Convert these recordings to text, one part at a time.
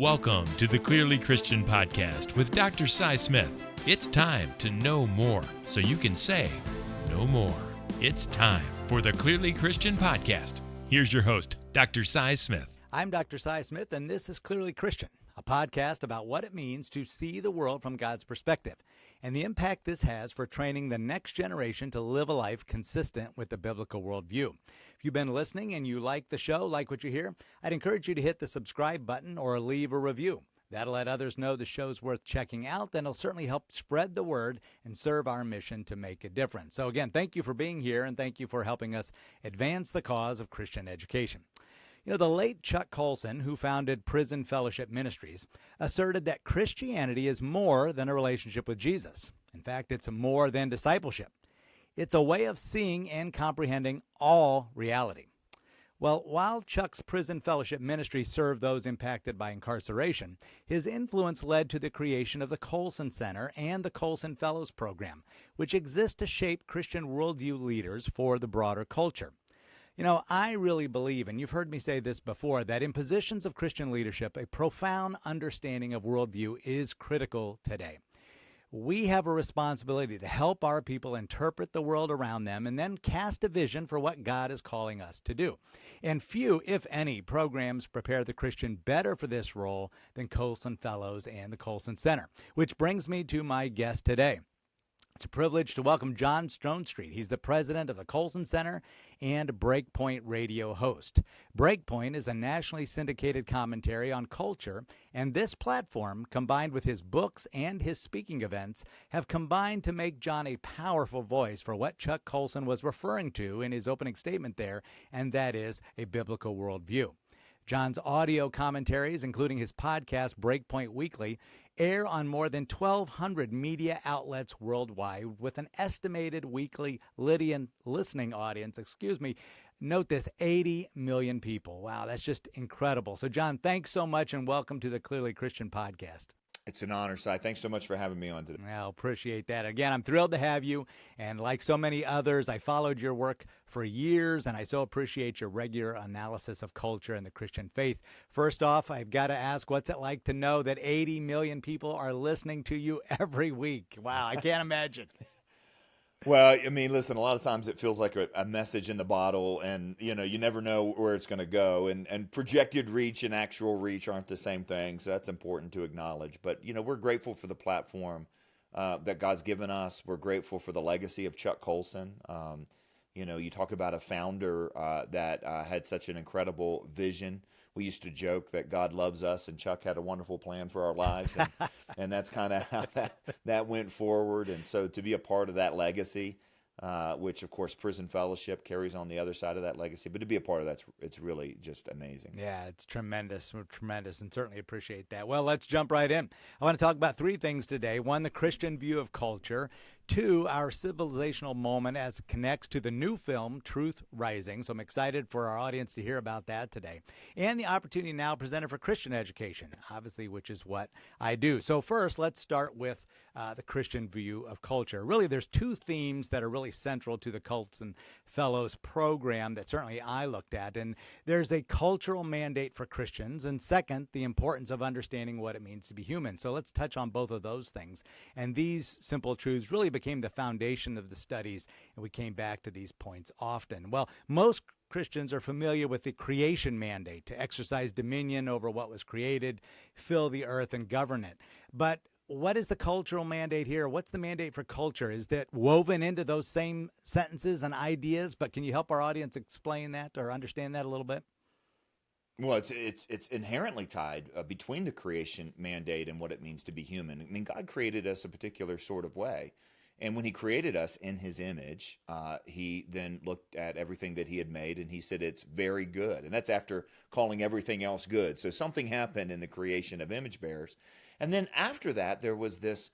Welcome to the Clearly Christian Podcast with Dr. Cy Smith. It's time to know more so you can say no more. It's time for the Clearly Christian Podcast. Here's your host, Dr. Cy Smith. I'm Dr. Cy Smith, and this is Clearly Christian, a podcast about what it means to see the world from God's perspective and the impact this has for training the next generation to live a life consistent with the biblical worldview. If you've been listening and you like the show, like what you hear, I'd encourage you to hit the subscribe button or leave a review. That'll let others know the show's worth checking out, and it'll certainly help spread the word and serve our mission to make a difference. So again, thank you for being here, and thank you for helping us advance the cause of Christian education. You know, the late Chuck Colson, who founded Prison Fellowship Ministries, asserted that Christianity is more than a relationship with Jesus. In fact, it's more than discipleship. It's a way of seeing and comprehending all reality. Well, while Chuck's Prison Fellowship Ministry served those impacted by incarceration, his influence led to the creation of the Colson Center and the Colson Fellows Program, which exist to shape Christian worldview leaders for the broader culture. You know, I really believe, and you've heard me say this before, that in positions of Christian leadership, a profound understanding of worldview is critical today. We have a responsibility to help our people interpret the world around them and then cast a vision for what God is calling us to do. And few, if any, programs prepare the Christian better for this role than Colson Fellows and the Colson Center, which brings me to my guest today. It's a privilege to welcome John Stonestreet. He's the president of the Colson Center and Breakpoint Radio host. Breakpoint is a nationally syndicated commentary on culture, and this platform, combined with his books and his speaking events, have combined to make John a powerful voice for what Chuck Colson was referring to in his opening statement there, and that is a biblical worldview. John's audio commentaries, including his podcast, Breakpoint Weekly, air on more than 1,200 media outlets worldwide with an estimated weekly listening audience, note this, 80 million people. Wow, that's just incredible. So, John, thanks so much and welcome to the Clearly Christian Podcast. It's an honor, Cy. Thanks so much for having me on today. Well, appreciate that. Again, I'm thrilled to have you. And like so many others, I followed your work for years, and I so appreciate your regular analysis of culture and the Christian faith. First off, I've got to ask, what's it like to know that 80 million people are listening to you every week? Wow, I can't imagine. Well, I mean, listen, a lot of times it feels like a message in the bottle, and, you know, you never know where it's going to go. And projected reach and actual reach aren't the same thing, so that's important to acknowledge. But, you know, we're grateful for the platform that God's given us. We're grateful for the legacy of Chuck Colson. You know, you talk about a founder that had such an incredible vision. We used to joke that God loves us and Chuck had a wonderful plan for our lives. And that's kind of how that went forward. And so to be a part of that legacy, which, of course, Prison Fellowship carries on the other side of that legacy. But to be a part of that, it's really just amazing. Yeah, it's tremendous. We're tremendous and certainly appreciate that. Well, let's jump right in. I want to talk about three things today. One, the Christian view of culture. Two, our civilizational moment as it connects to the new film, Truth Rising. So I'm excited for our audience to hear about that today. And the opportunity now presented for Christian education, obviously, which is what I do. So first, let's start with the Christian view of culture. Really, there's two themes that are really central to the Colson Fellows program that certainly I looked at. And there's a cultural mandate for Christians. And second, the importance of understanding what it means to be human. So let's touch on both of those things. And these simple truths really became the foundation of the studies, and we came back to these points often. Well, most Christians are familiar with the creation mandate to exercise dominion over what was created, fill the earth, and govern it. But what is the cultural mandate here? What's the mandate for culture? Is that woven into those same sentences and ideas? But can you help our audience explain that or understand that a little bit? Well, it's inherently tied between the creation mandate and what it means to be human. I mean, God created us a particular sort of way. And when he created us in his image, he then looked at everything that he had made and he said, it's very good. And that's after calling everything else good. So something happened in the creation of image bearers. And then after that, there was this,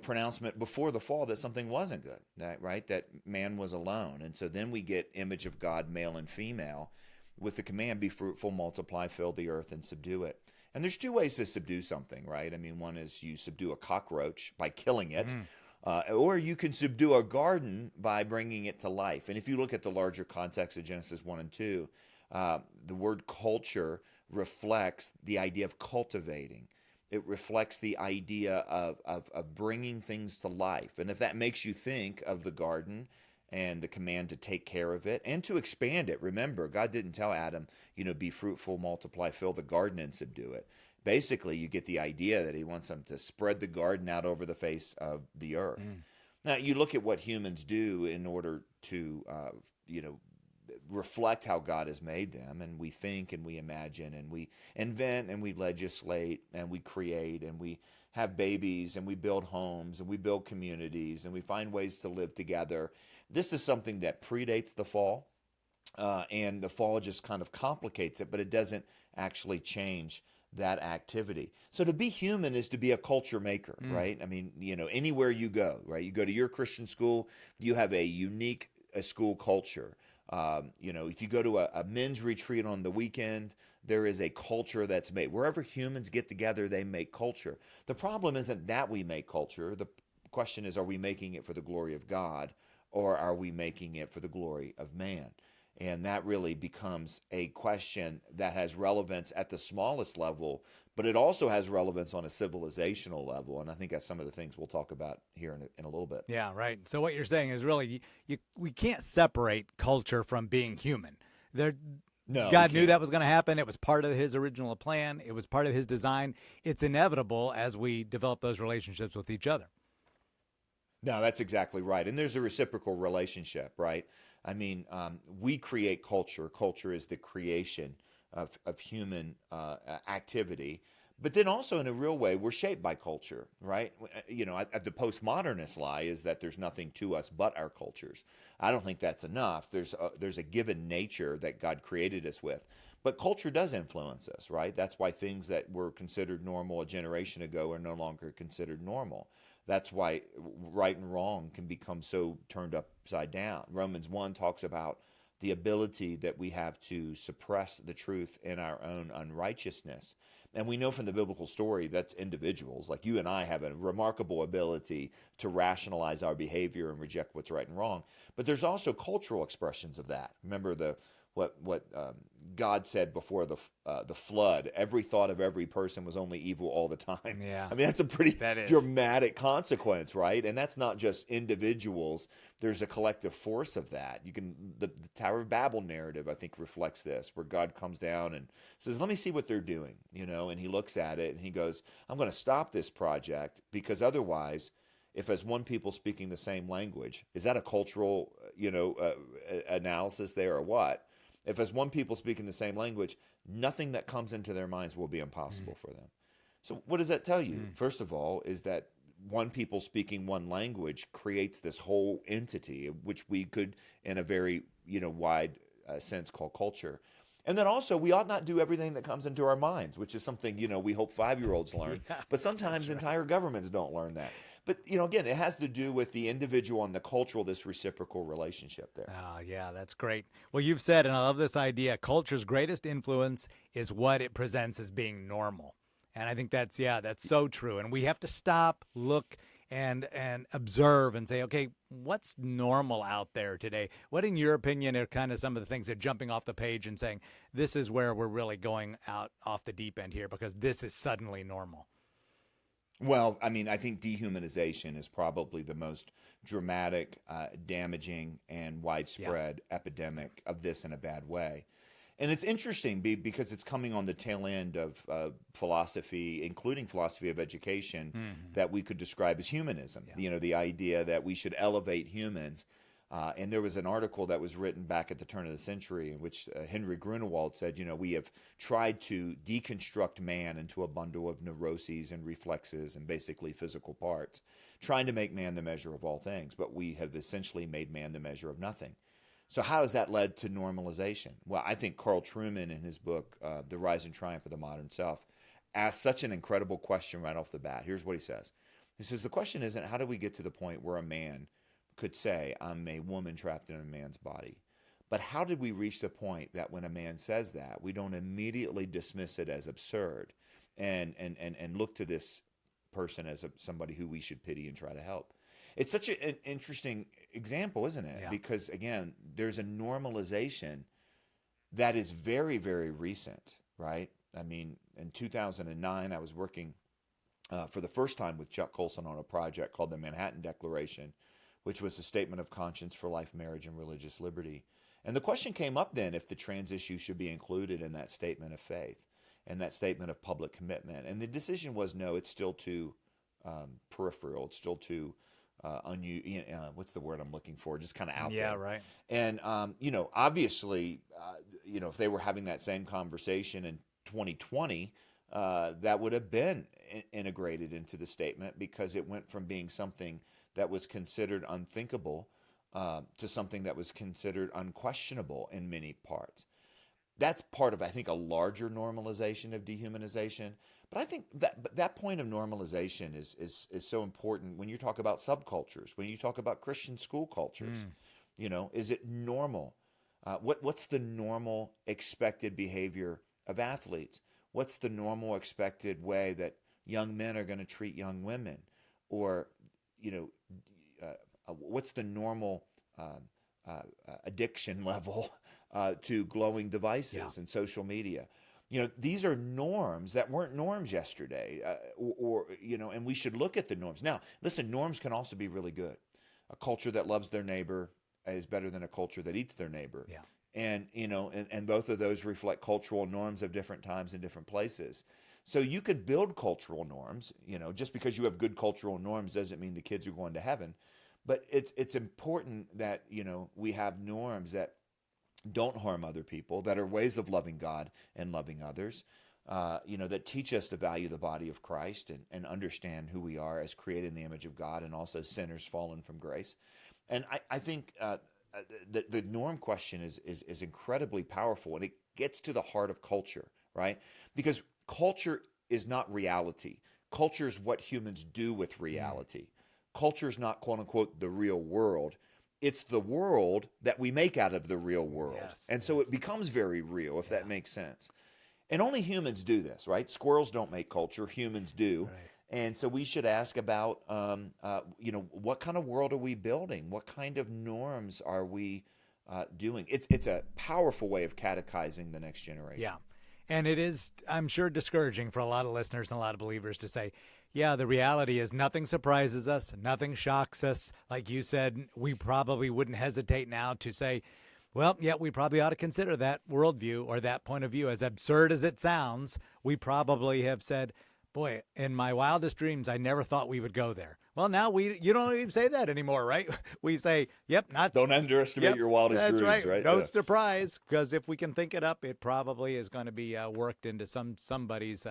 pronouncement before the fall that something wasn't good, that man was alone. And so then we get image of God, male and female, with the command, be fruitful, multiply, fill the earth, and subdue it. And there's two ways to subdue something, right? I mean, one is you subdue a cockroach by killing it. Or you can subdue a garden by bringing it to life. And if you look at the larger context of Genesis 1 and 2, the word culture reflects the idea of cultivating. It reflects the idea of bringing things to life. And if that makes you think of the garden and the command to take care of it and to expand it. Remember, God didn't tell Adam, be fruitful, multiply, fill the garden, and subdue it. Basically, you get the idea that he wants them to spread the garden out over the face of the earth. Now, you look at what humans do in order to, reflect how God has made them, and we think and we imagine and we invent and we legislate and we create and we have babies and we build homes and we build communities and we find ways to live together. This is something that predates the fall, and the fall just kind of complicates it, but it doesn't actually change that activity. So to be human is to be a culture maker, right? I mean, anywhere you go, right? You go to your Christian school, you have a unique school culture. If you go to a men's retreat on the weekend, there is a culture that's made. Wherever humans get together, they make culture. The problem isn't that we make culture. The question is, are we making it for the glory of God, or are we making it for the glory of man? And that really becomes a question that has relevance at the smallest level, but it also has relevance on a civilizational level. And I think that's some of the things we'll talk about here in a little bit. Yeah, right. So what you're saying is really we can't separate culture from being human. No, God knew that was going to happen. It was part of his original plan. It was part of his design. It's inevitable as we develop those relationships with each other. No, that's exactly right. And there's a reciprocal relationship, right? I mean, we create culture. Culture is the creation of human activity. But then also in a real way, we're shaped by culture, right? The postmodernist lie is that there's nothing to us but our cultures. I don't think that's enough. There's a given nature that God created us with. But culture does influence us, right? That's why things that were considered normal a generation ago are no longer considered normal. That's why right and wrong can become so turned upside down. Romans 1 talks about the ability that we have to suppress the truth in our own unrighteousness. And we know from the biblical story that's individuals. Like you and I have a remarkable ability to rationalize our behavior and reject what's right and wrong. But there's also cultural expressions of that. Remember what God said before the flood, every thought of every person was only evil all the time. Yeah. I mean, that's a pretty dramatic consequence, right? And that's not just individuals. There's a collective force of that. The Tower of Babel narrative, I think, reflects this, where God comes down and says, let me see what they're doing, and he looks at it and he goes, I'm going to stop this project because otherwise, if as one people speaking the same language, is that a cultural, analysis there or what? If as one people speaking the same language, nothing that comes into their minds will be impossible for them. So what does that tell you? First of all, is that one people speaking one language creates this whole entity, which we could, in a very wide sense, call culture. And then also, we ought not do everything that comes into our minds, which is something, we hope 5-year-olds learn. Yeah, but sometimes entire governments don't learn that. But, again, it has to do with the individual and the cultural, this reciprocal relationship there. Oh, yeah, that's great. Well, you've said, and I love this idea, culture's greatest influence is what it presents as being normal. And I think that's so true. And we have to stop, look, and observe and say, okay, what's normal out there today? What, in your opinion, are kind of some of the things that are jumping off the page and saying, this is where we're really going out off the deep end here because this is suddenly normal? Well, I mean, I think dehumanization is probably the most dramatic, damaging, and widespread epidemic of this in a bad way. And it's interesting because it's coming on the tail end of philosophy, including philosophy of education, that we could describe as humanism. Yeah. The idea that we should elevate humans. And there was an article that was written back at the turn of the century in which Henry Grunewald said, we have tried to deconstruct man into a bundle of neuroses and reflexes and basically physical parts, trying to make man the measure of all things. But we have essentially made man the measure of nothing. So how has that led to normalization? Well, I think Carl Trueman in his book, The Rise and Triumph of the Modern Self, asked such an incredible question right off the bat. Here's what he says. He says, the question isn't how do we get to the point where a man could say, I'm a woman trapped in a man's body. But how did we reach the point that when a man says that, we don't immediately dismiss it as absurd and look to this person as somebody who we should pity and try to help? It's such an interesting example, isn't it? Yeah. Because, again, there's a normalization that is very, very recent, right? I mean, in 2009, I was working for the first time with Chuck Colson on a project called the Manhattan Declaration, which was a statement of conscience for life, marriage, and religious liberty. And the question came up then if the trans issue should be included in that statement of faith and that statement of public commitment. And the decision was no, it's still too peripheral. It's still too what's the word I'm looking for? Just kind of out there. Yeah, right. And, obviously, if they were having that same conversation in 2020, that would have been integrated into the statement because it went from being something that was considered unthinkable to something that was considered unquestionable in many parts. That's part of, I think, a larger normalization of dehumanization. But I think that point of normalization is so important when you talk about subcultures, when you talk about Christian school cultures. Is it normal? What's the normal expected behavior of athletes? What's the normal expected way that young men are going to treat young women? Or, what's the normal addiction level to glowing devices and social media? These are norms that weren't norms yesterday, and we should look at the norms. Now, listen, norms can also be really good. A culture that loves their neighbor is better than a culture that eats their neighbor. Yeah. And, and both of those reflect cultural norms of different times and different places. So you can build cultural norms. Just because you have good cultural norms doesn't mean the kids are going to heaven. But it's important that, we have norms that don't harm other people, that are ways of loving God and loving others, that teach us to value the body of Christ and understand who we are as created in the image of God and also sinners fallen from grace. And I think the norm question is incredibly powerful, and it gets to the heart of culture, right? Because culture is not reality. Culture is what humans do with reality. Culture is not, quote unquote, the real world. It's the world that we make out of the real world. Yes, and so it becomes very real, if that makes sense. And only humans do this, right? Squirrels don't make culture. Humans do. Right. And so we should ask about, what kind of world are we building? What kind of norms are we doing? It's a powerful way of catechizing the next generation. Yeah. And it is, I'm sure, discouraging for a lot of listeners and a lot of believers to say, yeah, the reality is nothing surprises us, nothing shocks us. Like you said, we probably wouldn't hesitate now to say, well, yeah, we probably ought to consider that worldview or that point of view. As absurd as it sounds, we probably have said, boy, in my wildest dreams, I never thought we would go there. Well, now you don't even say that anymore, right? We say, yep, not. Don't underestimate your wildest dreams, right? No surprise, because if we can think it up, it probably is going to be worked into somebody's,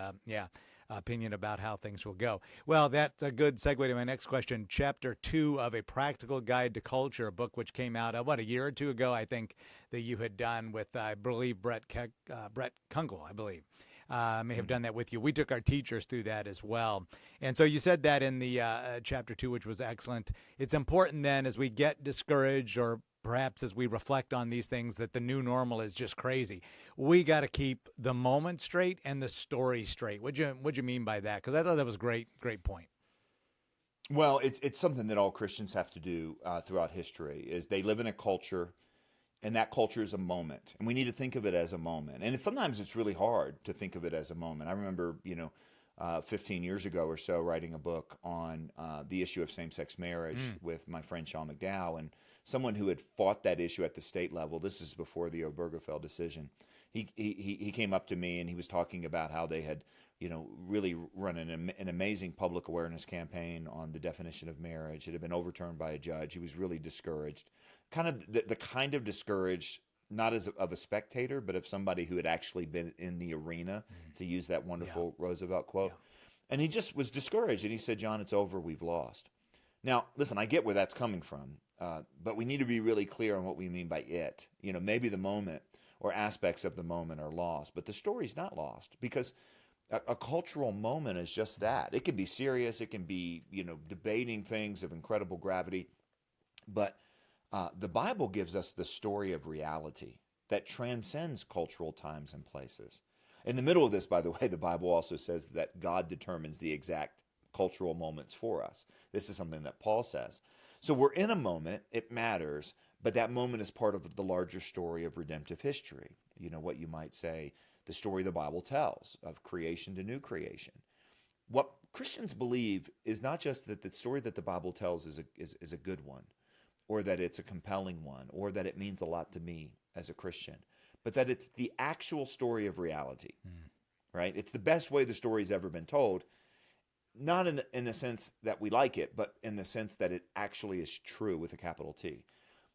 opinion about how things will go. Well, that's a good segue to my next question. Chapter 2 of A Practical Guide to Culture, a book which came out, a year or two ago, I think, that you had done with, I believe, Brett Kunkel, I believe. May have done that with you. We took our teachers through that as well. And so you said that in the chapter 2, which was excellent. It's important then as we get discouraged or perhaps as we reflect on these things that the new normal is just crazy. We got to keep the moment straight and the story straight. What'd you mean by that? Because I thought that was great point. Well, it's something that all Christians have to do throughout history. Is they live in a culture, and that culture is a moment, and we need to think of it as a moment. And sometimes it's really hard to think of it as a moment. I remember, 15 years ago or so, writing a book on the issue of same-sex marriage with my friend Sean McDowell, and someone who had fought that issue at the state level. This is before the Obergefell decision. He came up to me and he was talking about how they had, really run an amazing public awareness campaign on the definition of marriage. It had been overturned by a judge. He was really discouraged, kind of the kind of discouraged, not as of a spectator, but of somebody who had actually been in the arena, to use that wonderful Roosevelt quote. Yeah. And he just was discouraged. And he said, John, it's over. We've lost. Now, listen, I get where that's coming from, but we need to be really clear on what we mean by it. Maybe the moment or aspects of the moment are lost, but the story's not lost, because a cultural moment is just that. It can be serious. It can be, debating things of incredible gravity, but the Bible gives us the story of reality that transcends cultural times and places. In the middle of this, by the way, the Bible also says that God determines the exact cultural moments for us. This is something that Paul says. So we're in a moment, it matters, but that moment is part of the larger story of redemptive history. What you might say, the story the Bible tells of creation to new creation. What Christians believe is not just that the story that the Bible tells is a good one, or that it's a compelling one, or that it means a lot to me as a Christian, but that it's the actual story of reality, right? It's the best way the story's ever been told, not in the sense that we like it, but in the sense that it actually is true with a capital T.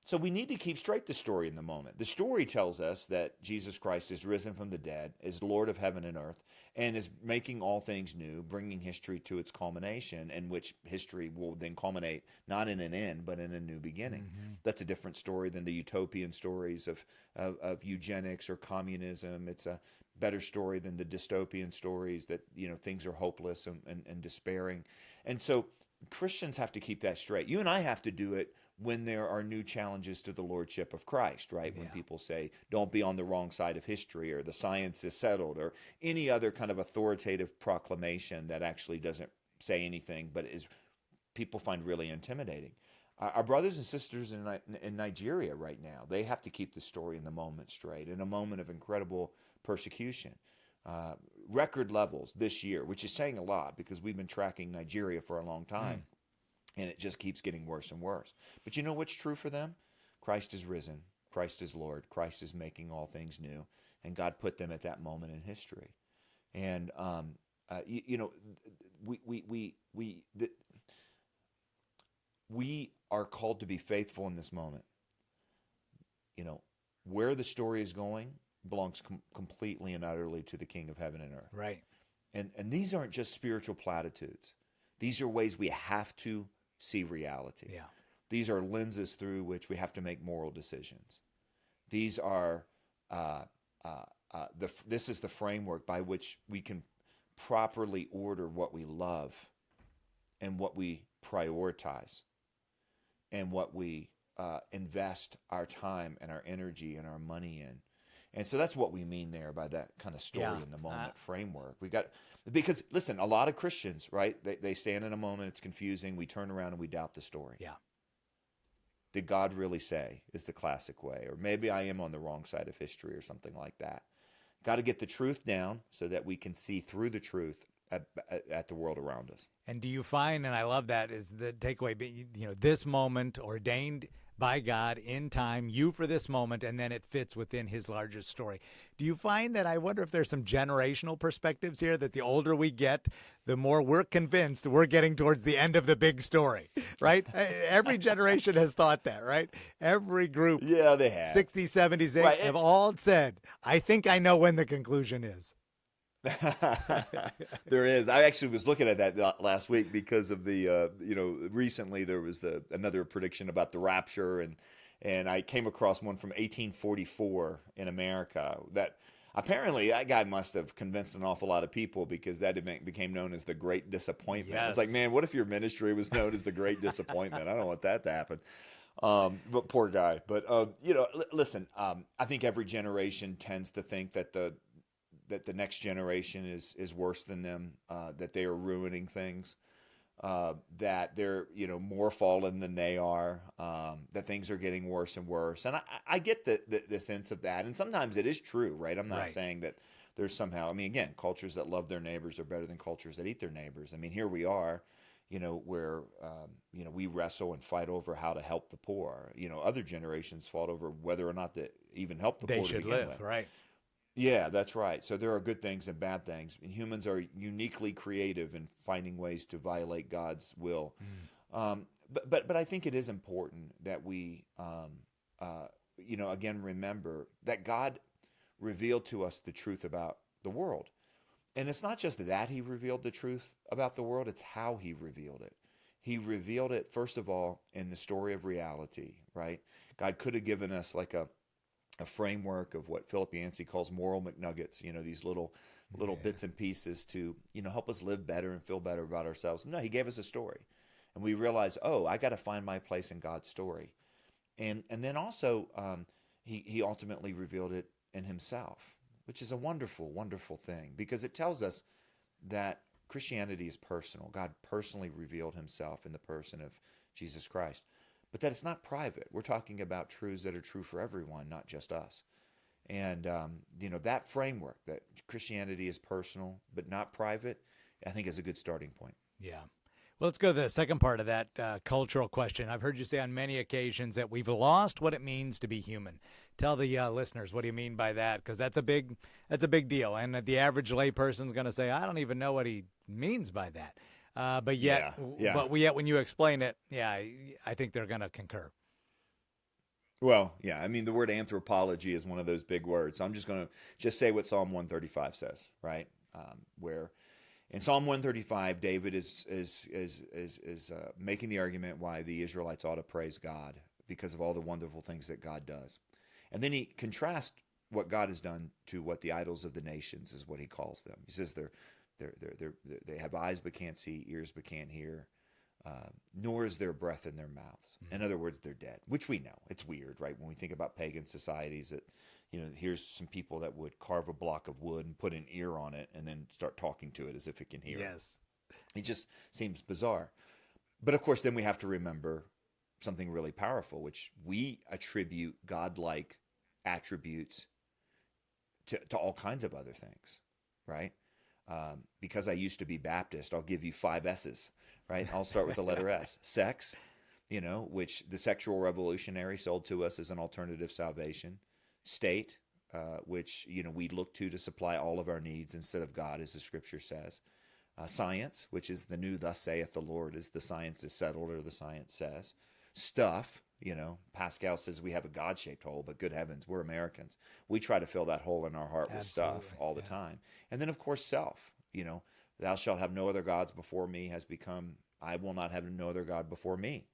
So we need to keep straight the story in the moment. The story tells us that Jesus Christ is risen from the dead, is Lord of heaven and earth, and is making all things new, bringing history to its culmination, in which history will then culminate not in an end, but in a new beginning. That's a different story than the utopian stories of eugenics or communism. It's a better story than the dystopian stories that, things are hopeless and despairing. And so Christians have to keep that straight. You and I have to do it when there are new challenges to the lordship of Christ, right? Yeah. When people say, don't be on the wrong side of history, or the science is settled, or any other kind of authoritative proclamation that actually doesn't say anything, but is people find really intimidating. Our brothers and sisters in Nigeria right now, they have to keep the story in the moment straight, in a moment of incredible persecution. Record levels this year, which is saying a lot because we've been tracking Nigeria for a long time. And it just keeps getting worse and worse. But you know what's true for them? Christ is risen. Christ is Lord. Christ is making all things new. And God put them at that moment in history. And, we are called to be faithful in this moment. Where the story is going belongs completely and utterly to the King of heaven and earth. Right. And these aren't just spiritual platitudes. These are ways we have to see reality. Yeah. These are lenses through which we have to make moral decisions. These are this is the framework by which we can properly order what we love and what we prioritize and what we invest our time and our energy and our money in. And so that's what we mean there by that kind of story in the moment framework. Because listen, a lot of Christians, right? They stand in a moment, it's confusing, we turn around and we doubt the story. Yeah. Did God really say, is the classic way? Or maybe I am on the wrong side of history or something like that. Got to get the truth down so that we can see through the truth at the world around us. And do you find, and I love that, is the takeaway, this moment ordained by God in time, you for this moment, and then it fits within his largest story. Do you find that, I wonder if there's some generational perspectives here, that the older we get, the more we're convinced we're getting towards the end of the big story, right? Every generation has thought that, right? Every group, they have. 60s, 70s, right, have all said, I think I know when the conclusion is. There is. I actually was looking at that last week because of the, recently there was another prediction about the rapture, and I came across one from 1844 in America that apparently that guy must have convinced an awful lot of people, because that event became known as the Great Disappointment. Yes. It's like, man, what if your ministry was known as the Great Disappointment? I don't want that to happen. But poor guy. But, listen, I think every generation tends to think that the next generation is worse than them, that they are ruining things, that they're, more fallen than they are, that things are getting worse and worse. And I get the sense of that. And sometimes it is true, right? I'm not saying that there's somehow, again, cultures that love their neighbors are better than cultures that eat their neighbors. Here we are, where, we wrestle and fight over how to help the poor. Other generations fought over whether or not to even help the poor to begin with. They should live, right? Yeah, that's right. So there are good things and bad things. And humans are uniquely creative in finding ways to violate God's will. But I think it is important that we, again, remember that God revealed to us the truth about the world. And it's not just that he revealed the truth about the world, it's how he revealed it. He revealed it, first of all, in the story of reality, right? God could have given us like a framework of what Philip Yancey calls moral McNuggets, these little bits and pieces to, help us live better and feel better about ourselves. No, he gave us a story. And we realized, I got to find my place in God's story. And then also, he ultimately revealed it in himself, which is a wonderful, wonderful thing, because it tells us that Christianity is personal. God personally revealed himself in the person of Jesus Christ. But that it's not private. We're talking about truths that are true for everyone, not just us. And, that framework, that Christianity is personal but not private, I think is a good starting point. Yeah. Well, let's go to the second part of that cultural question. I've heard you say on many occasions that we've lost what it means to be human. Tell the listeners, what do you mean by that? Because that's a big deal. And the average layperson's going to say, I don't even know what he means by that. But yet, when you explain it, I think they're going to concur. Well, yeah, I mean, the word anthropology is one of those big words. So I'm just going to say what Psalm 135 says, right? Where in Psalm 135, David is making the argument why the Israelites ought to praise God because of all the wonderful things that God does. And then he contrasts what God has done to what the idols of the nations is what he calls them. He says they have eyes but can't see, ears but can't hear, nor is there breath in their mouths. In other words, they're dead, which we know. It's weird, right? When we think about pagan societies that, here's some people that would carve a block of wood and put an ear on it and then start talking to it as if it can hear. Yes. It just seems bizarre. But of course, then we have to remember something really powerful, which we attribute godlike attributes to all kinds of other things, right? Because I used to be Baptist, I'll give you 5 S's, right? I'll start with the letter S. Sex, which the sexual revolutionary sold to us as an alternative salvation. State, which, we look to supply all of our needs instead of God, as the scripture says. Science, which is the new thus saith the Lord, as the science is settled or the science says. Stuff, Pascal says we have a God-shaped hole, but good heavens, we're Americans. We try to fill that hole in our heart with stuff all the time. And then, of course, self, thou shalt have no other gods before me has become, I will not have no other God before me.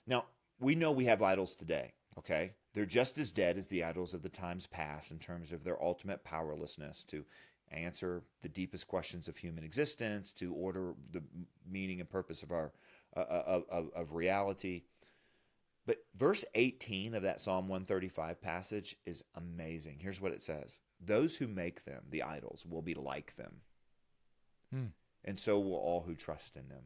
Now, we know we have idols today, okay? They're just as dead as the idols of the times past in terms of their ultimate powerlessness to answer the deepest questions of human existence, to order the meaning and purpose of our of reality. But verse 18 of that Psalm 135 passage is amazing. Here's what it says. Those who make them, the idols, will be like them. And so will all who trust in them.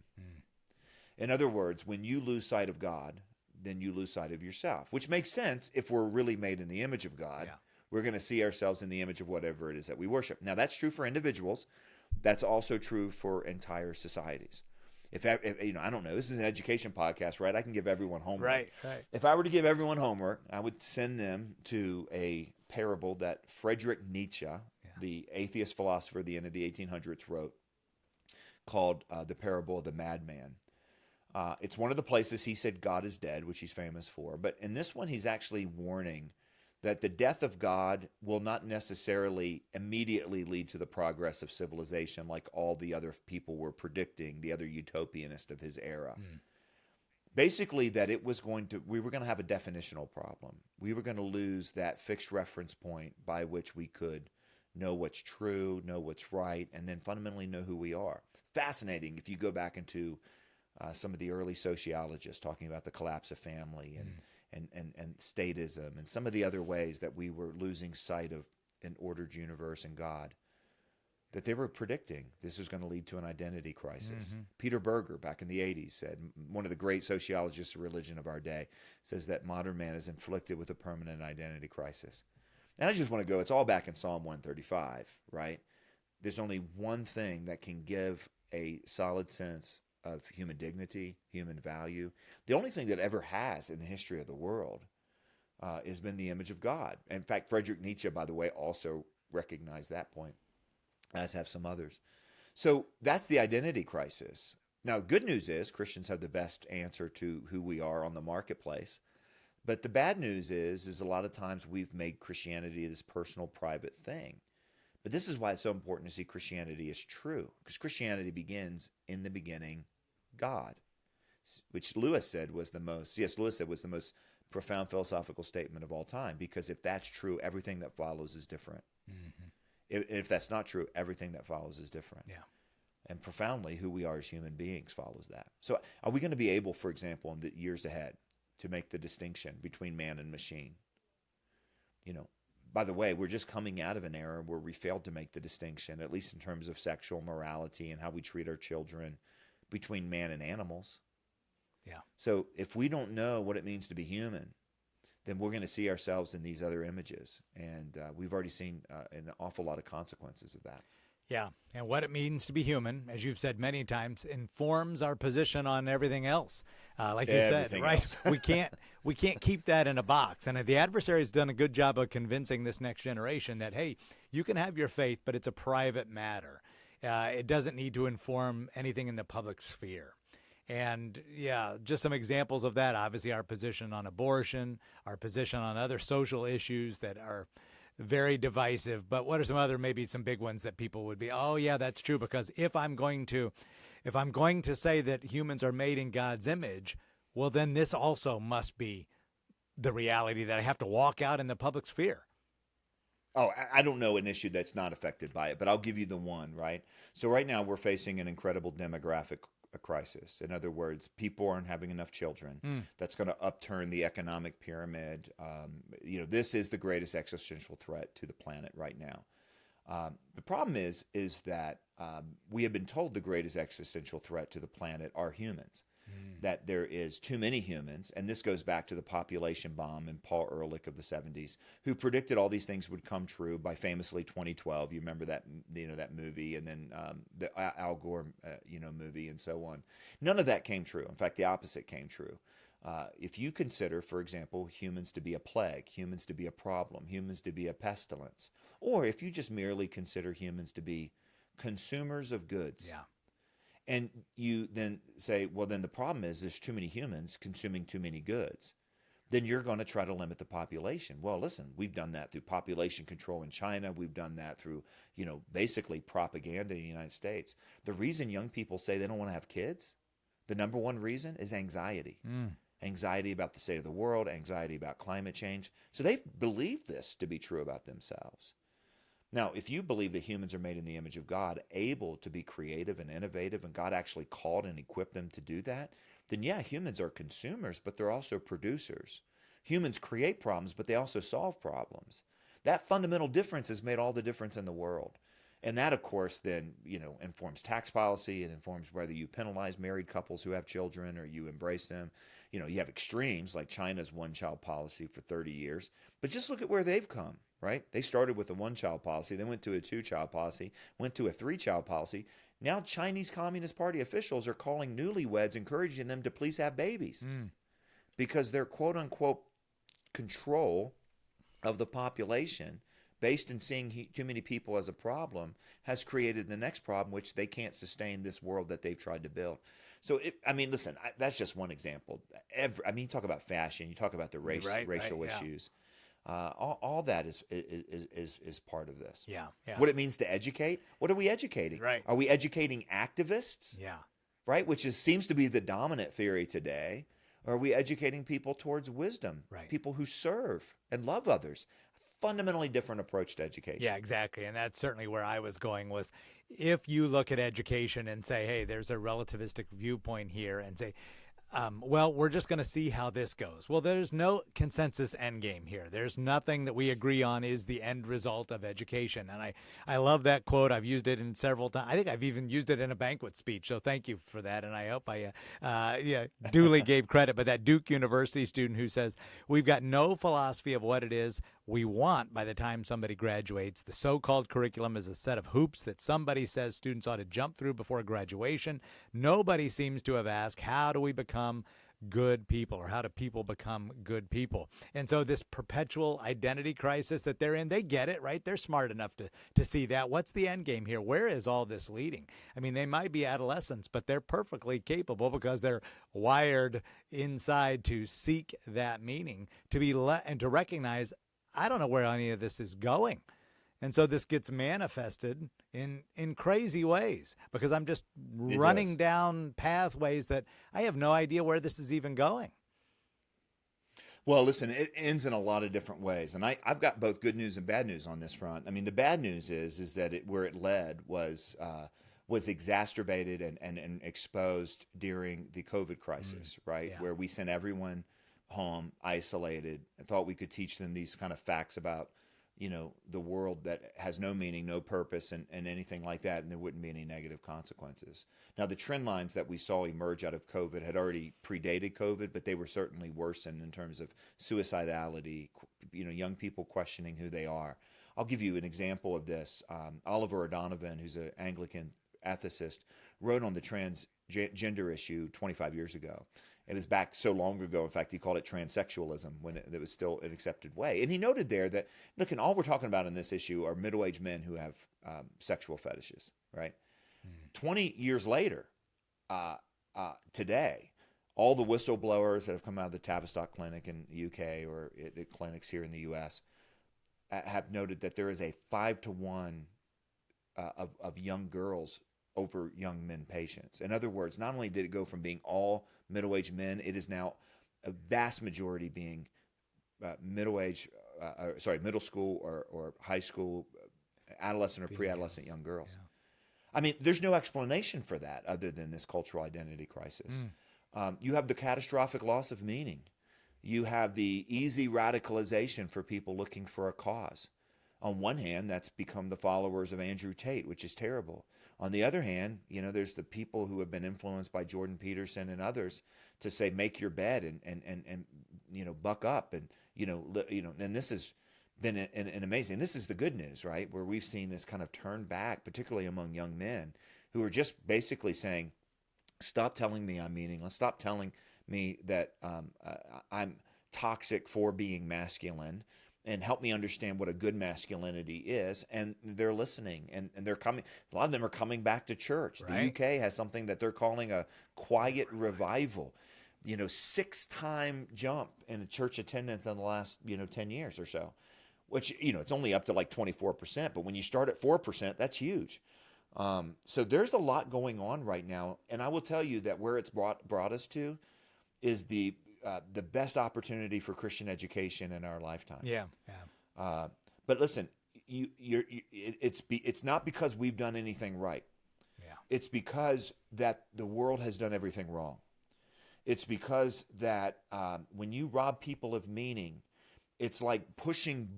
In other words, when you lose sight of God, then you lose sight of yourself, which makes sense if we're really made in the image of God. Yeah. We're going to see ourselves in the image of whatever it is that we worship. Now, that's true for individuals. That's also true for entire societies. If I don't know, this is an education podcast, right? I can give everyone homework. Right. If I were to give everyone homework, I would send them to a parable that Friedrich Nietzsche, the atheist philosopher at the end of the 1800s, wrote, called The Parable of the Madman. It's one of the places he said God is dead, which he's famous for. But in this one, he's actually warning that the death of God will not necessarily immediately lead to the progress of civilization like all the other people were predicting, the other utopianists of his era. Basically, that we were going to have a definitional problem. We were going to lose that fixed reference point by which we could know what's true, know what's right, and then fundamentally know who we are. Fascinating if you go back into some of the early sociologists talking about the collapse of family and statism and some of the other ways that we were losing sight of an ordered universe and God, that they were predicting this was going to lead to an identity crisis. Peter Berger, back in the 80s, said, one of the great sociologists of religion of our day, says that modern man is inflicted with a permanent identity crisis. And I just want to go, it's all back in Psalm 135, right? There's only one thing that can give a solid sense of human dignity, human value. The only thing that ever has in the history of the world has been the image of God. In fact, Friedrich Nietzsche, by the way, also recognized that point, as have some others. So that's the identity crisis. Now, good news is Christians have the best answer to who we are on the marketplace. But the bad news is a lot of times we've made Christianity this personal, private thing. But this is why it's so important to see Christianity as true, because Christianity begins in the beginning, God, which C.S. Lewis said was the most profound philosophical statement of all time, because if that's true, everything that follows is different. If that's not true, everything that follows is different. Yeah. And profoundly, who we are as human beings follows that. So are we going to be able, for example, in the years ahead, to make the distinction between man and machine? By the way, we're just coming out of an era where we failed to make the distinction, at least in terms of sexual morality and how we treat our children, between man and animals. Yeah. So if we don't know what it means to be human, then we're going to see ourselves in these other images. And we've already seen an awful lot of consequences of that. Yeah, and what it means to be human, as you've said many times, informs our position on everything else. Like you said, right? we can't keep that in a box. And the adversary has done a good job of convincing this next generation that, hey, you can have your faith, but it's a private matter. It doesn't need to inform anything in the public sphere. And yeah, just some examples of that. Obviously, our position on abortion, our position on other social issues that are very divisive. But what are maybe some big ones that people would be, oh yeah, that's true, because if I'm going to say that humans are made in God's image, well then this also must be the reality that I have to walk out in the public sphere. Oh, I don't know an issue that's not affected by it, but I'll give you the one, right? So right now we're facing an incredible demographic crisis. In other words, people aren't having enough children. That's going to upturn the economic pyramid. This is the greatest existential threat to the planet right now. The problem is that we have been told the greatest existential threat to the planet are humans. That there is too many humans, and this goes back to the population bomb and Paul Ehrlich of the 70s, who predicted all these things would come true by famously 2012. You remember that movie, and then the Al Gore movie, and so on. None of that came true. In fact, the opposite came true. If you consider, for example, humans to be a plague, humans to be a problem, humans to be a pestilence, or if you just merely consider humans to be consumers of goods. Yeah. And you then say, well, then the problem is there's too many humans consuming too many goods. Then you're going to try to limit the population. Well, listen, we've done that through population control in China. We've done that through, basically propaganda in the United States. The reason young people say they don't want to have kids, the number one reason is anxiety. Anxiety about the state of the world, anxiety about climate change. So they've believed this to be true about themselves. Now, if you believe that humans are made in the image of God, able to be creative and innovative, and God actually called and equipped them to do that, then yeah, humans are consumers, but they're also producers. Humans create problems, but they also solve problems. That fundamental difference has made all the difference in the world. And that, of course, then, informs tax policy. It informs whether you penalize married couples who have children or you embrace them. You have extremes like China's one-child policy for 30 years. But just look at where they've come, right? They started with a one-child policy, then went to a two-child policy, went to a three-child policy. Now Chinese Communist Party officials are calling newlyweds, encouraging them to please have babies because their quote-unquote control of the population based in seeing too many people as a problem has created the next problem, which they can't sustain this world that they've tried to build. So, listen, that's just one example. You talk about fashion, you talk about the racial issues. All that is part of this. Yeah. What it means to educate. What are we educating? Right. Are we educating activists? Yeah. Right, which seems to be the dominant theory today. Or are we educating people towards wisdom? Right. People who serve and love others. Fundamentally different approach to education. Yeah, exactly. And that's certainly where I was going, was if you look at education and say, hey, there's a relativistic viewpoint here, and say, we're just going to see how this goes. Well, there's no consensus end game here. There's nothing that we agree on is the end result of education. And I love that quote. I've used it in several times. I think I've even used it in a banquet speech. So thank you for that. And I hope I duly gave credit. But that Duke University student who says, we've got no philosophy of what it is we want by the time somebody graduates. The so-called curriculum is a set of hoops that somebody says students ought to jump through before graduation. Nobody seems to have asked, how do we become good people, or how do people become good people? And so this perpetual identity crisis that they're in, they get it, right? They're smart enough to see that. What's the end game here? Where is all this leading? I mean, they might be adolescents, but they're perfectly capable because they're wired inside to seek that meaning, to be and to recognize, I don't know where any of this is going. And so this gets manifested in crazy ways because I'm just running down pathways that I have no idea where this is even going. Well, listen, it ends in a lot of different ways. And I've got both good news and bad news on this front. I mean, the bad news is that where it led was exacerbated and exposed during the COVID crisis, right? Yeah. Where we sent everyone home isolated and thought we could teach them these kind of facts about the world that has no meaning, no purpose, and anything like that, and there wouldn't be any negative consequences. Now, the trend lines that we saw emerge out of COVID had already predated COVID, but they were certainly worsened in terms of suicidality, young people questioning who they are. I'll give you an example of this. Oliver O'Donovan, who's an Anglican ethicist, wrote on the transgender issue 25 years ago. It was back so long ago. In fact, he called it transsexualism when it was still an accepted way. And he noted there that, look, and all we're talking about in this issue are middle-aged men who have sexual fetishes, right? 20 years later, today, all the whistleblowers that have come out of the Tavistock Clinic in the UK or the clinics here in the US have noted that there is a 5-to-1 of young girls over young men patients. In other words, not only did it go from being all middle-aged men, it is now a vast majority being middle school or high school, adolescent or pre-adolescent young girls. Yeah. I mean, there's no explanation for that other than this cultural identity crisis. You have the catastrophic loss of meaning. You have the easy radicalization for people looking for a cause. On one hand, that's become the followers of Andrew Tate, which is terrible. On the other hand, there's the people who have been influenced by Jordan Peterson and others to say, make your bed and buck up. And, and this has been an amazing, this is the good news, right? Where we've seen this kind of turn back, particularly among young men who are just basically saying, stop telling me I'm meaningless. Stop telling me that I'm toxic for being masculine, and help me understand what a good masculinity is. And they're listening, and they're coming. A lot of them are coming back to church. Right. The UK has something that they're calling a quiet revival. 6-time jump in church attendance in the last 10 years or so, which it's only up to like 24%. But when you start at 4%, that's huge. So there's a lot going on right now, and I will tell you that where it's brought us to is the best opportunity for Christian education in our lifetime. Yeah. But listen, it's not because we've done anything right. Yeah. It's because that the world has done everything wrong. It's because that when you rob people of meaning, it's like pushing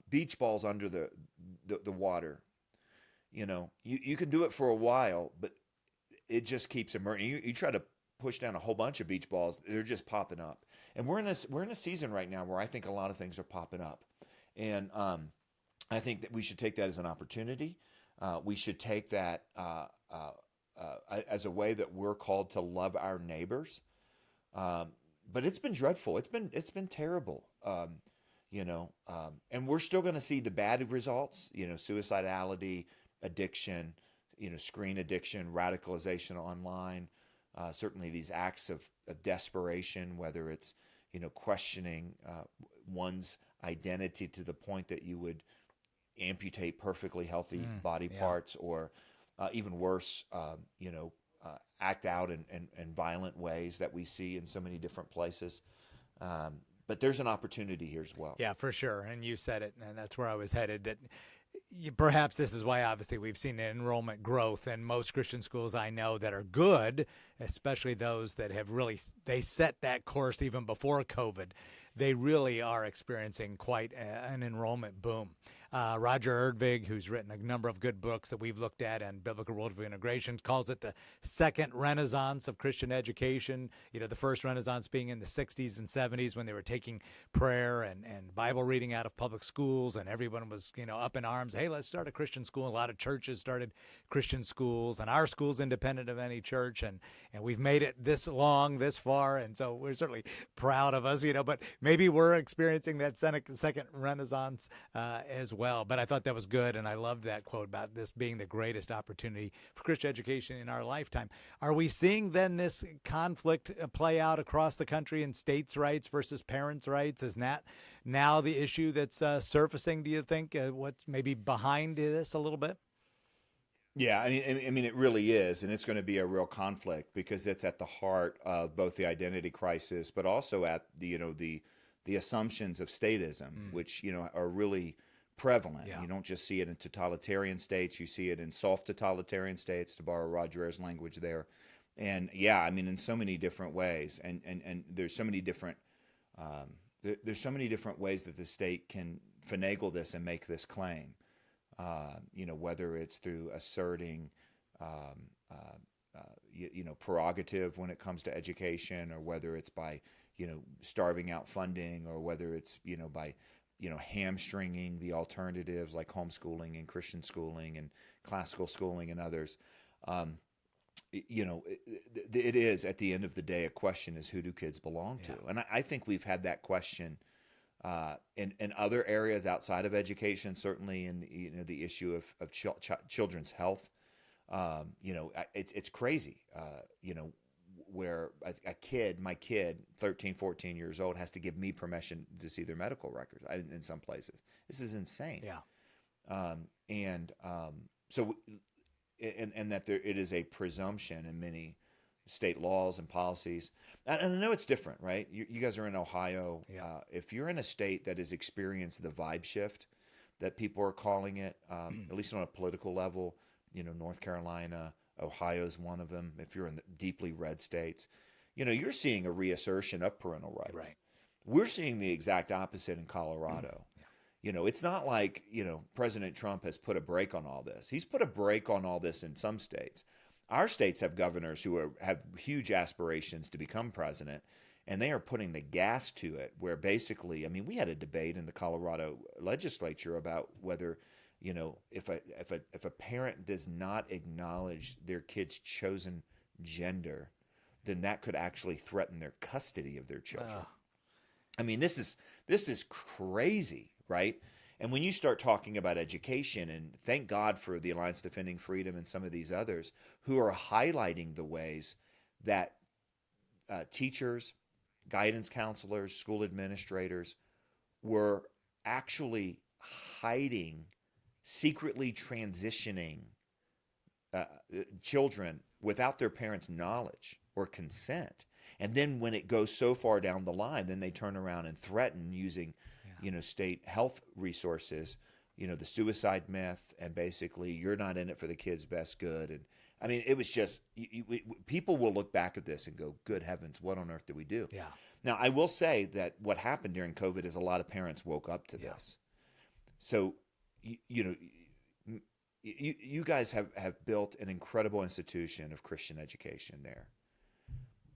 beach balls under the water. You can do it for a while, but it just keeps emerging. You try to push down a whole bunch of beach balls, they're just popping up. And we're in a season right now where I think a lot of things are popping up. And I think that we should take that as an opportunity. We should take that as a way that we're called to love our neighbors. But it's been dreadful. It's been terrible. And we're still going to see the bad results, suicidality, addiction, screen addiction, radicalization online. Certainly these acts of desperation, whether it's, questioning one's identity to the point that you would amputate perfectly healthy body parts, or even worse, act out in violent ways that we see in so many different places. But there's an opportunity here as well. Yeah, for sure. And you said it, and that's where I was headed, that perhaps this is why obviously we've seen enrollment growth in most Christian schools I know that are good, especially those that have really, they set that course even before COVID. They really are experiencing quite an enrollment boom. Roger Erdvig, who's written a number of good books that we've looked at and Biblical Worldview Integration, calls it the second renaissance of Christian education. The first renaissance being in the 60s and 70s when they were taking prayer and Bible reading out of public schools, and everyone was, up in arms. Hey, let's start a Christian school. A lot of churches started Christian schools, and our school's independent of any church, and we've made it this long, this far, and so we're certainly proud of us, but maybe we're experiencing that second renaissance as well. But I thought that was good, and I loved that quote about this being the greatest opportunity for Christian education in our lifetime. Are we seeing then this conflict play out across the country in states' rights versus parents' rights? Is that now the issue that's surfacing, do you think? What's maybe behind this a little bit? Yeah, I mean, it really is, and it's going to be a real conflict because it's at the heart of both the identity crisis, but also at the assumptions of statism, which are really prevalent. Yeah. You don't just see it in totalitarian states; you see it in soft totalitarian states, to borrow Roger Ayer's language there. And in so many different ways, and there's so many different ways that the state can finagle this and make this claim. Whether it's through asserting, prerogative when it comes to education, or whether it's by, starving out funding, or whether it's, by, hamstringing the alternatives like homeschooling and Christian schooling and classical schooling and others. It is, at the end of the day, a question is, who do kids belong to? And I think we've had that question in other areas outside of education, certainly in the issue of children's health. It's crazy, where my kid, 13, 14 years old, has to give me permission to see their medical records in some places. This is insane. Yeah. So that it is a presumption in many state laws and policies. And I know it's different, right? You guys are in Ohio. Yeah. If you're in a state that has experienced the vibe shift that people are calling it, at least on a political level, North Carolina, Ohio is one of them. If you're in the deeply red states, you're seeing a reassertion of parental rights. Right. We're seeing the exact opposite in Colorado. Yeah. It's not like, President Trump has put a brake on all this. He's put a brake on all this in some states. Our states have governors who have huge aspirations to become president, and they are putting the gas to it, where basically, we had a debate in the Colorado legislature about whether, if a parent does not acknowledge their kid's chosen gender, then that could actually threaten their custody of their children. This is crazy, right? And when you start talking about education, and thank God for the Alliance Defending Freedom and some of these others who are highlighting the ways that teachers, guidance counselors, school administrators were actually hiding, secretly transitioning children without their parents' knowledge or consent. And then when it goes so far down the line, then they turn around and threaten using state health resources, the suicide myth, and basically you're not in it for the kid's best good. And it was just, people will look back at this and go, good heavens, what on earth did we do? Yeah. Now, I will say that what happened during COVID is a lot of parents woke up to this. So, you guys have built an incredible institution of Christian education there.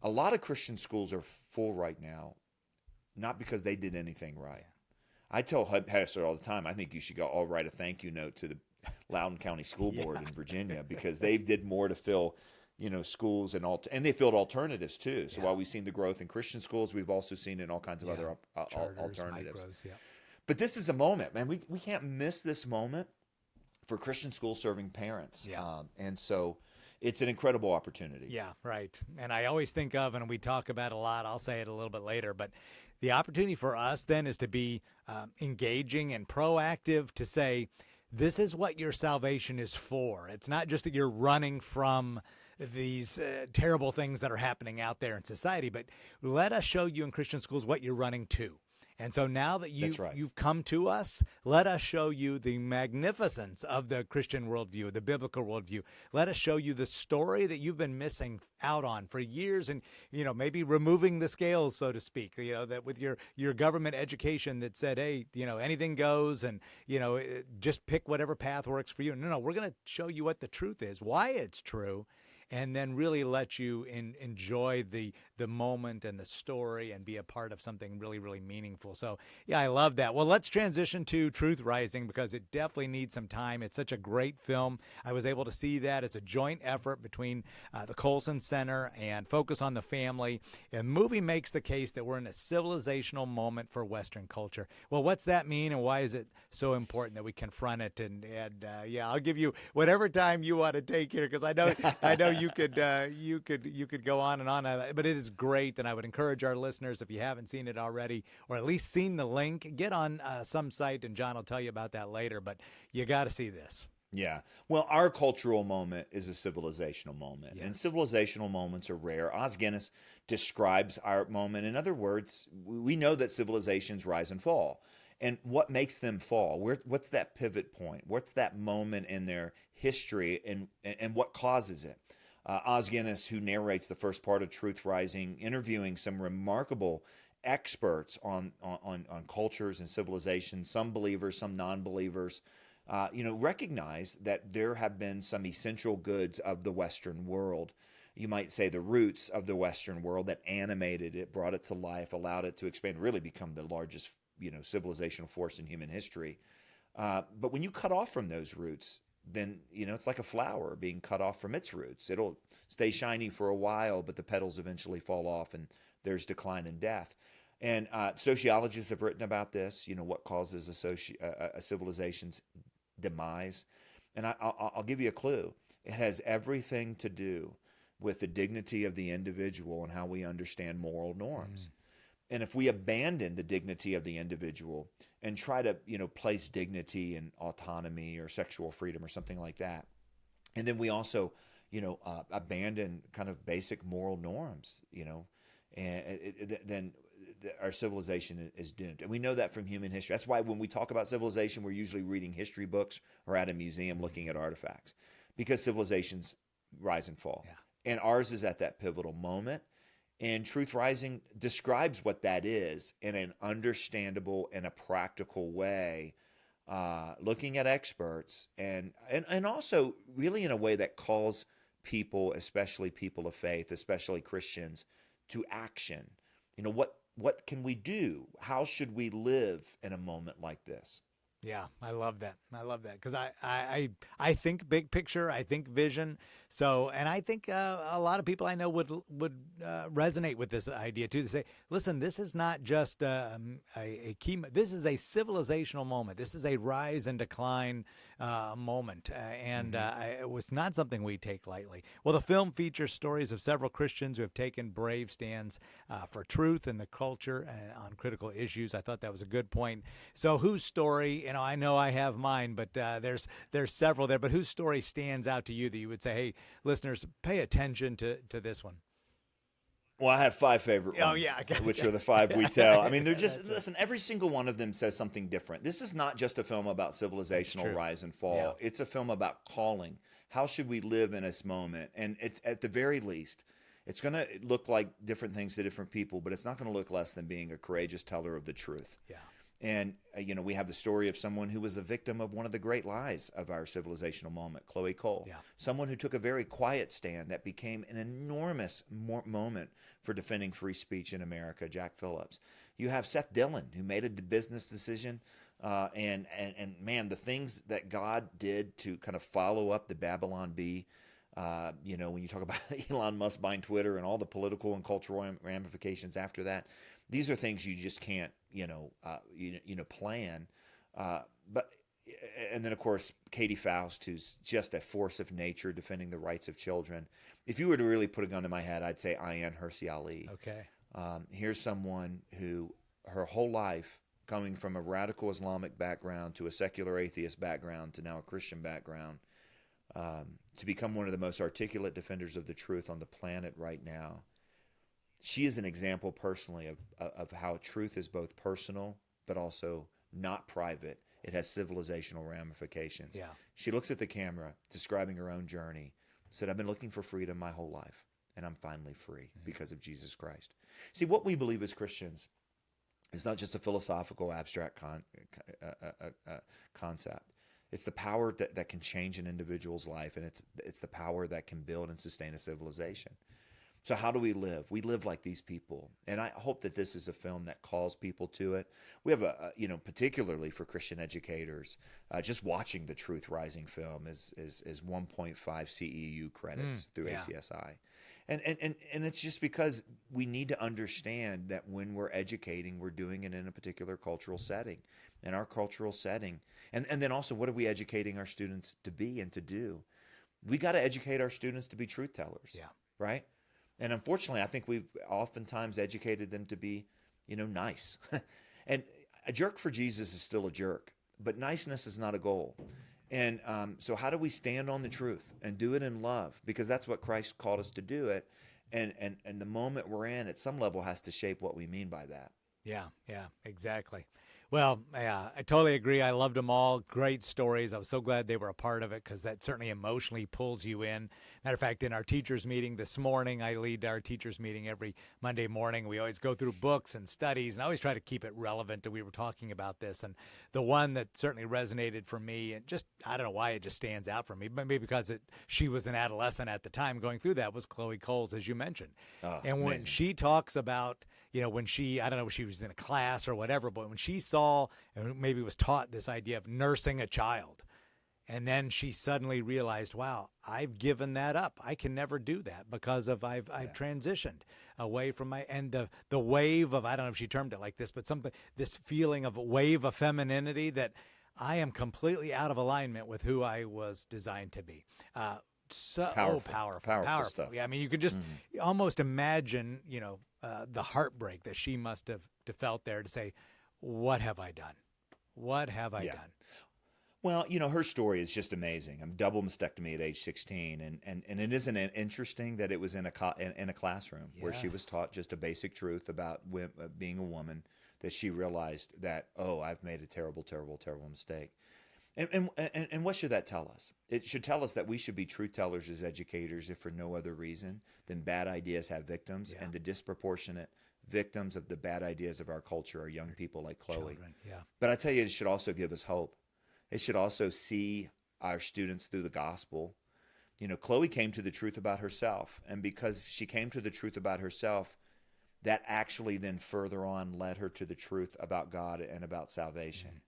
A lot of Christian schools are full right now, not because they did anything right. I tell HUD pastor all the time, I think you should go write a thank you note to the Loudoun County School Board in Virginia, because they did more to fill, schools and they filled alternatives too. So while we've seen the growth in Christian schools, we've also seen in all kinds of other Charters, alternatives. micros, But this is a moment, man. We can't miss this moment for Christian school serving parents. And so it's an incredible opportunity. Yeah, right. And I always think of, and we talk about it a lot, I'll say it a little bit later, but the opportunity for us then is to be engaging and proactive, to say, this is what your salvation is for. It's not just that you're running from these terrible things that are happening out there in society, but let us show you in Christian schools what you're running to. And so now that you've come to us, let us show you the magnificence of the Christian worldview, the biblical worldview. Let us show you the story that you've been missing out on for years, and maybe removing the scales, so to speak. That with your government education that said, hey, anything goes, and just pick whatever path works for you. No, we're going to show you what the truth is, why it's true, and then really let you enjoy the moment and the story and be a part of something really, really meaningful. So, yeah, I love that. Well, let's transition to Truth Rising, because it definitely needs some time. It's such a great film. I was able to see that. It's a joint effort between the Colson Center and Focus on the Family. The movie makes the case that we're in a civilizational moment for Western culture. Well, what's that mean, and why is it so important that we confront it? And I'll give you whatever time you want to take here, because I know you could go on and on, but it is great, and I would encourage our listeners, if you haven't seen it already, or at least seen the link, get on some site, and John will tell you about that later, but you got to see this. Yeah. Well, our cultural moment is a civilizational moment, and civilizational moments are rare. Os Guinness describes our moment. In other words, we know that civilizations rise and fall. And what makes them fall? What's that pivot point? What's that moment in their history, and what causes it? Os Guinness, who narrates the first part of Truth Rising, interviewing some remarkable experts on cultures and civilizations, some believers, some non-believers, recognize that there have been some essential goods of the Western world. You might say the roots of the Western world that animated it, brought it to life, allowed it to expand, really become the largest, civilizational force in human history. But when you cut off from those roots, then, it's like a flower being cut off from its roots. It'll stay shiny for a while, but the petals eventually fall off and there's decline and death. And sociologists have written about this, what causes a civilization's demise. And I'll give you a clue. It has everything to do with the dignity of the individual and how we understand moral norms. And if we abandon the dignity of the individual and try to, place dignity and autonomy or sexual freedom or something like that, and then we also, abandon kind of basic moral norms, then our civilization is doomed. And we know that from human history. That's why when we talk about civilization, we're usually reading history books or at a museum looking at artifacts, because civilizations rise and fall. Yeah. And ours is at that pivotal moment. And Truth Rising describes what that is in an understandable and a practical way, looking at experts and also really in a way that calls people, especially people of faith, especially Christians, to action. What can we do? How should we live in a moment like this? Yeah, I love that. I love that because I think big picture. I think vision. So, and I think a lot of people I know would resonate with this idea too. To say, listen, this is not just a key. This is a civilizational moment. This is a rise and decline moment, and it was not something we take lightly. Well, the film features stories of several Christians who have taken brave stands for truth and the culture on critical issues. I thought that was a good point. So, whose story? I know I have mine, but there's several there. But whose story stands out to you that you would say, hey, listeners, pay attention to this one? Well, I have 5 favorite ones, oh, yeah, okay. which are the 5 we tell. I mean, they're just, listen, every single one of them says something different. This is not just a film about civilizational rise and fall. Yeah. It's a film about calling. How should we live in this moment? And it's, at the very least, it's going to look like different things to different people, but it's not going to look less than being a courageous teller of the truth. Yeah. And, we have the story of someone who was a victim of one of the great lies of our civilizational moment, Chloe Cole. Yeah. Someone who took a very quiet stand that became an enormous moment for defending free speech in America, Jack Phillips. You have Seth Dillon, who made a business decision. And man, the things that God did to kind of follow up the Babylon Bee, when you talk about Elon Musk buying Twitter and all the political and cultural ramifications after that, these are things you just can't, plan. And then, of course, Katie Faust, who's just a force of nature defending the rights of children. If you were to really put a gun to my head, I'd say Ayan Hirsi Ali. Okay. Here's someone who her whole life, coming from a radical Islamic background to a secular atheist background to now a Christian background, to become one of the most articulate defenders of the truth on the planet right now. She is an example personally of how truth is both personal but also not private. It has civilizational ramifications. Yeah. She looks at the camera, describing her own journey, said, I've been looking for freedom my whole life, and I'm finally free because of Jesus Christ. See, what we believe as Christians is not just a philosophical, abstract concept. It's the power that can change an individual's life, and it's the power that can build and sustain a civilization. So how do we live? We live like these people. And I hope that this is a film that calls people to it. We have particularly for Christian educators, just watching the Truth Rising film is 1.5 CEU credits through ACSI. And it's just because we need to understand that when we're educating, we're doing it in a particular cultural setting. And our cultural setting, and then also what are we educating our students to be and to do? We got to educate our students to be truth tellers, right? And unfortunately, I think we've oftentimes educated them to be, nice. And a jerk for Jesus is still a jerk, but niceness is not a goal. And so how do we stand on the truth and do it in love? Because that's what Christ called us to do it. And the moment we're in, at some level, has to shape what we mean by that. Yeah, exactly. Well, yeah, I totally agree. I loved them all. Great stories. I was so glad they were a part of it because that certainly emotionally pulls you in. Matter of fact, in our teachers meeting this morning, I lead our teachers meeting every Monday morning. We always go through books and studies, and I always try to keep it relevant. And we were talking about this, and the one that certainly resonated for me, and just I don't know why it just stands out for me, but maybe because she was an adolescent at the time going through that, was Chloe Coles, as you mentioned. Oh, and when amazing. she talks about, when I don't know if she was in a class or whatever, but when she saw and maybe was taught this idea of nursing a child, and then she suddenly realized, wow, I've given that up. I can never do that because I've transitioned away from the wave of, I don't know if she termed it like this, but this feeling of a wave of femininity that I am completely out of alignment with who I was designed to be. So powerful stuff. Yeah, I mean, you could just almost imagine, the heartbreak that she must have felt there to say, what have I done? What have I done? Well, her story is just amazing. I'm double mastectomy at age 16, and it isn't interesting that it was in a classroom where she was taught just a basic truth about being a woman, that she realized that, oh, I've made a terrible, terrible, terrible mistake. And what should that tell us? It should tell us that we should be truth tellers as educators, if for no other reason than bad ideas have victims, and the disproportionate victims of the bad ideas of our culture are young people like Chloe. Children, But I tell you, it should also give us hope. It should also see our students through the gospel. Chloe came to the truth about herself, and because she came to the truth about herself, that actually then further on led her to the truth about God and about salvation.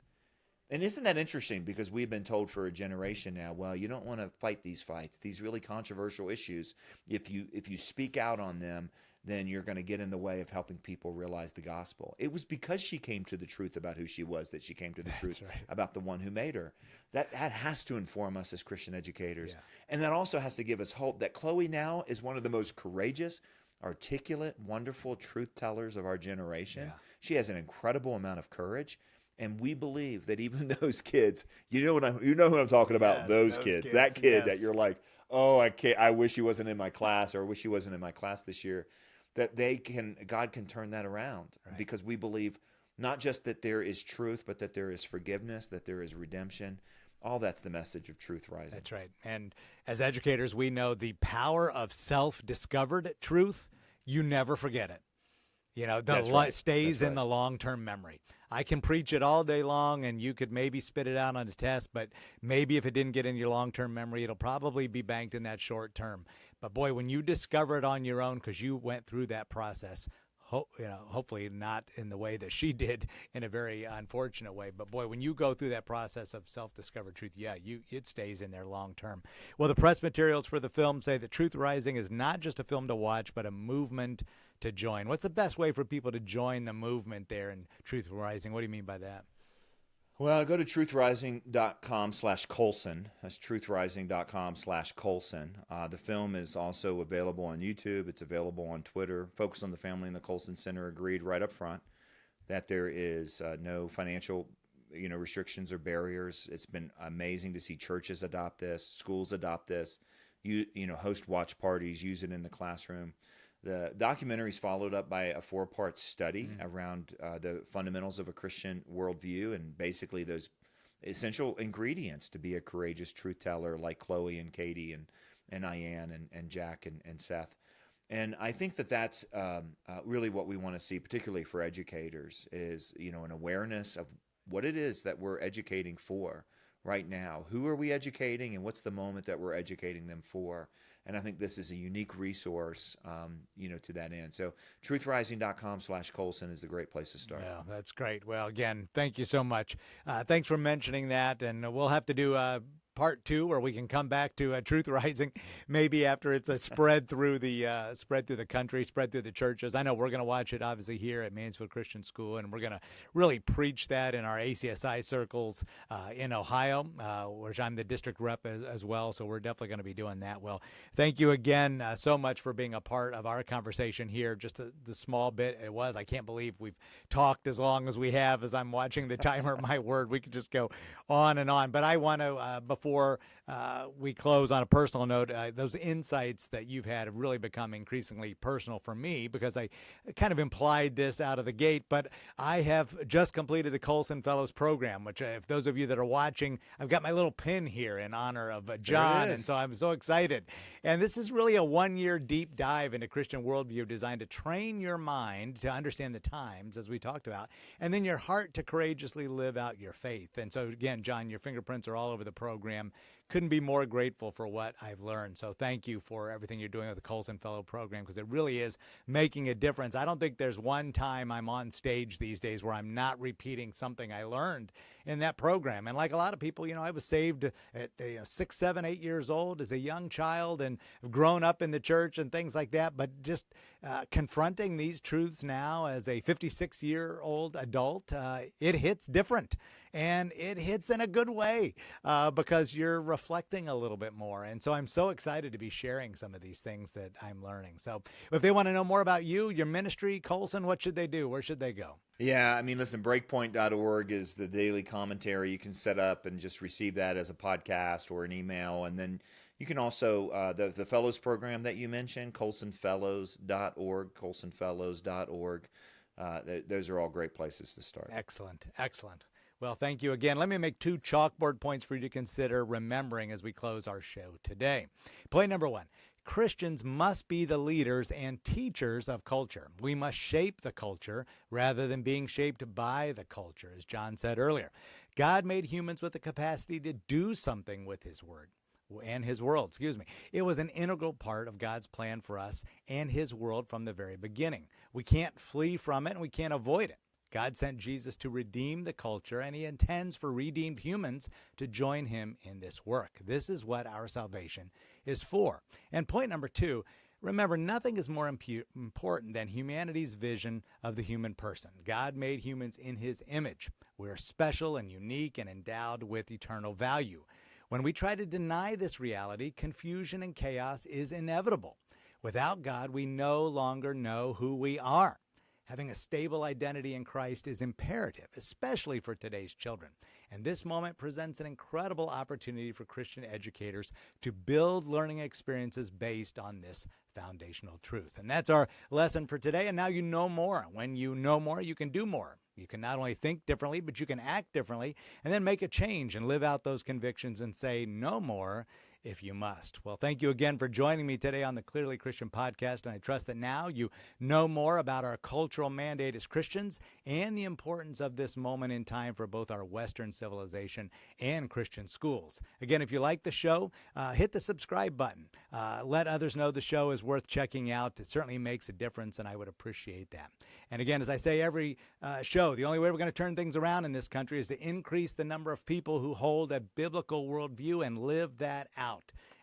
And isn't that interesting? Because we've been told for a generation now, well, you don't want to fight these fights, these really controversial issues. If you speak out on them, then you're going to get in the way of helping people realize the gospel. It was because she came to the truth about who she was that she came to the truth about the one who made her. That has to inform us as Christian educators. Yeah. And that also has to give us hope that Chloe now is one of the most courageous, articulate, wonderful truth tellers of our generation. Yeah. She has an incredible amount of courage. And we believe that even those kids, you know who I'm talking about, yes, those kids. That kid that you're like, oh, I wish he wasn't in my class, or I wish he wasn't in my class this year, that God can turn that around, because we believe not just that there is truth, but that there is forgiveness, that there is redemption. All that's the message of Truth Rising. That's right. And as educators, we know the power of self-discovered truth. You never forget it. Stays in the long-term memory. I can preach it all day long, and you could maybe spit it out on a test, but maybe if it didn't get in your long-term memory, it'll probably be banked in that short term. But boy, when you discover it on your own because you went through that process, hopefully not in the way that she did, in a very unfortunate way. But boy, when you go through that process of self-discovered truth, it stays in there long term. Well, the press materials for the film say that Truth Rising is not just a film to watch, but a movement to join. What's the best way for people to join the movement there in Truth Rising? What do you mean by that? Well, go to truthrising.com/Colson. That's truthrising.com/Colson. The film is also available on YouTube. It's available on Twitter. Focus on the Family and the Colson Center agreed right up front that there is no financial restrictions or barriers. It's been amazing to see churches adopt this, schools adopt this, host watch parties, use it in the classroom. The documentary is followed up by a 4-part study around the fundamentals of a Christian worldview, and basically those essential ingredients to be a courageous truth teller like Chloe and Katie and Ian and Jack and Seth. And I think that's really what we want to see, particularly for educators, is an awareness of what it is that we're educating for right now. Who are we educating, and what's the moment that we're educating them for? And I think this is a unique resource, to that end. So truthrising.com/Colson is a great place to start. Yeah, that's great. Well, again, thank you so much. Thanks for mentioning that. And we'll have to do part 2 where we can come back to Truth Rising, maybe after it's spread through the country, spread through the churches. I know we're going to watch it obviously here at Mansfield Christian School, and we're going to really preach that in our ACSI circles in Ohio, which I'm the district rep as well. So we're definitely going to be doing that. Well, thank you again so much for being a part of our conversation here. Just the small bit it was. I can't believe we've talked as long as we have. As I'm watching the timer, my word, we could just go on and on. But I want to, before before we close on a personal note, those insights that you've had have really become increasingly personal for me, because I kind of implied this out of the gate, but I have just completed the Colson Fellows program, which if those of you that are watching, I've got my little pin here in honor of John, and so I'm so excited. And this is really a one-year deep dive into Christian worldview designed to train your mind to understand the times, as we talked about, and then your heart to courageously live out your faith. And so again, John, your fingerprints are all over the program. Couldn't be more grateful for what I've learned. So thank you for everything you're doing with the Colson Fellow program, because it really is making a difference. I don't think there's one time I'm on stage these days where I'm not repeating something I learned in that program. And like a lot of people, I was saved at 6, 7, 8 years old as a young child, and have grown up in the church and things like that. But just confronting these truths now as a 56-year-old adult, it hits different. And it hits in a good way because you're reflecting a little bit more. And so I'm so excited to be sharing some of these things that I'm learning. So if they want to know more about you, your ministry, Colson, what should they do? Where should they go? Yeah, listen, breakpoint.org is the daily commentary. You can set up and just receive that as a podcast or an email. And then you can also, the Fellows program that you mentioned, colsonfellows.org, colsonfellows.org. Those are all great places to start. Excellent. Well, thank you again. Let me make 2 chalkboard points for you to consider remembering as we close our show today. Point number 1, Christians must be the leaders and teachers of culture. We must shape the culture rather than being shaped by the culture, as John said earlier. God made humans with the capacity to do something with his word. And his world, It was an integral part of God's plan for us and his world from the very beginning. We can't flee from it, and we can't avoid it. God sent Jesus to redeem the culture, and he intends for redeemed humans to join him in this work. This is what our salvation is for. And point number 2, remember, nothing is more important than humanity's vision of the human person. God made humans in his image. We're special and unique and endowed with eternal value. When we try to deny this reality, confusion and chaos is inevitable. Without God, we no longer know who we are. Having a stable identity in Christ is imperative, especially for today's children. And this moment presents an incredible opportunity for Christian educators to build learning experiences based on this foundational truth. And that's our lesson for today. And now you know more. When you know more, you can do more. You can not only think differently, but you can act differently, and then make a change and live out those convictions and say no more if you must. Well, thank you again for joining me today on the Clearly Christian podcast, and I trust that now you know more about our cultural mandate as Christians and the importance of this moment in time for both our Western civilization and Christian schools. Again, if you like the show, hit the subscribe button. Let others know the show is worth checking out. It certainly makes a difference, and I would appreciate that. And again, as I say every show, the only way we're going to turn things around in this country is to increase the number of people who hold a biblical worldview and live that out.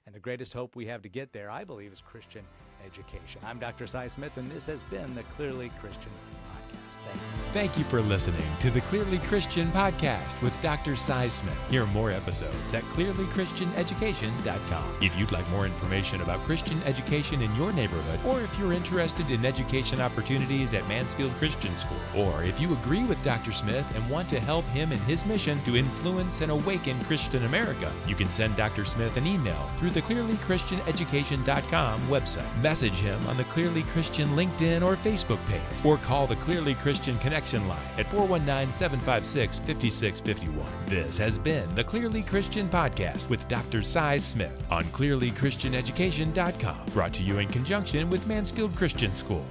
And the greatest hope we have to get there, I believe, is Christian education. I'm Dr. Cy Smith, and this has been the Clearly Christian Podcast. Thank you. Thank you for listening to the Clearly Christian Podcast with Dr. Cy Smith. Hear more episodes at clearlychristianeducation.com. If you'd like more information about Christian education in your neighborhood, or if you're interested in education opportunities at Mansfield Christian School, or if you agree with Dr. Smith and want to help him in his mission to influence and awaken Christian America, you can send Dr. Smith an email through the clearlychristianeducation.com website. Message him on the Clearly Christian LinkedIn or Facebook page, or call the Clearly Christian Connection line at 419-756-5651. This has been the Clearly Christian Podcast with Dr. Cy Smith on clearlychristianeducation.com, brought to you in conjunction with Mansfield Christian School,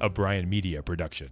a Bryan Media production.